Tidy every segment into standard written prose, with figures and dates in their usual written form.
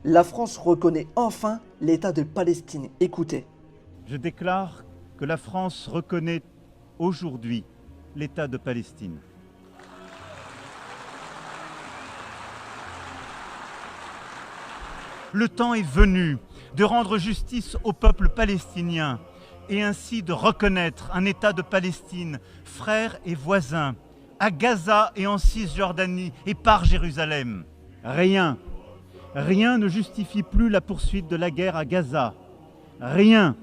La France reconnaît enfin l'État de Palestine. Écoutez. Je déclare que la France reconnaît aujourd'hui l'État de Palestine. Le temps est venu de rendre justice au peuple palestinien et ainsi de reconnaître un État de Palestine, frère et voisin, à Gaza et en Cisjordanie et par Jérusalem. Rien ne justifie plus la poursuite de la guerre à Gaza. Rien.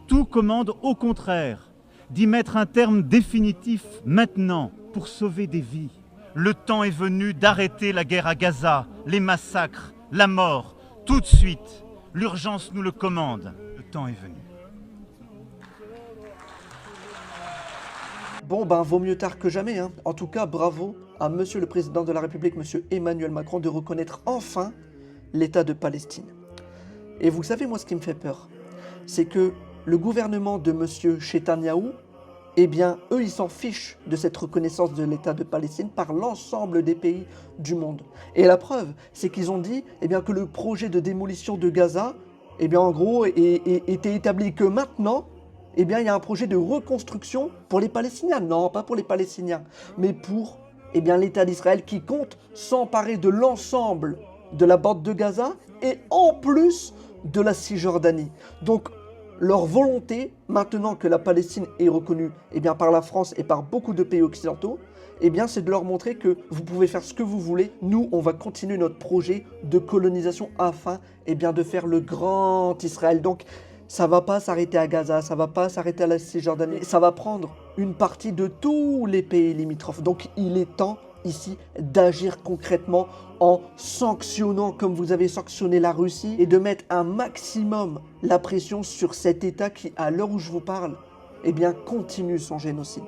Tout commande au contraire d'y mettre un terme définitif maintenant pour sauver des vies. Le temps est venu d'arrêter la guerre à Gaza, les massacres, la mort, tout de suite. L'urgence nous le commande. Le temps est venu. Bon vaut mieux tard que jamais. En tout cas, bravo à Monsieur le Président de la République, Monsieur Emmanuel Macron, de reconnaître enfin l'État de Palestine. Et vous savez, moi, ce qui me fait peur, c'est que le gouvernement de Monsieur Netanyahou, eh bien, eux, ils s'en fichent de cette reconnaissance de l'État de Palestine par l'ensemble des pays du monde. Et la preuve, c'est qu'ils ont dit que le projet de démolition de Gaza, en gros, était établi que maintenant, il y a un projet de reconstruction pour les Palestiniens. Non, pas pour les Palestiniens, mais pour l'État d'Israël qui compte s'emparer de l'ensemble de la bande de Gaza et en plus de la Cisjordanie. Donc, leur volonté, maintenant que la Palestine est reconnue par la France et par beaucoup de pays occidentaux, c'est de leur montrer que vous pouvez faire ce que vous voulez. Nous, on va continuer notre projet de colonisation afin de faire le grand Israël. Donc, ça ne va pas s'arrêter à Gaza, ça ne va pas s'arrêter à la Cisjordanie. Ça va prendre une partie de tous les pays limitrophes. Donc, il est temps ici d'agir concrètement en sanctionnant comme vous avez sanctionné la Russie et de mettre un maximum la pression sur cet État qui, à l'heure où je vous parle, continue son génocide.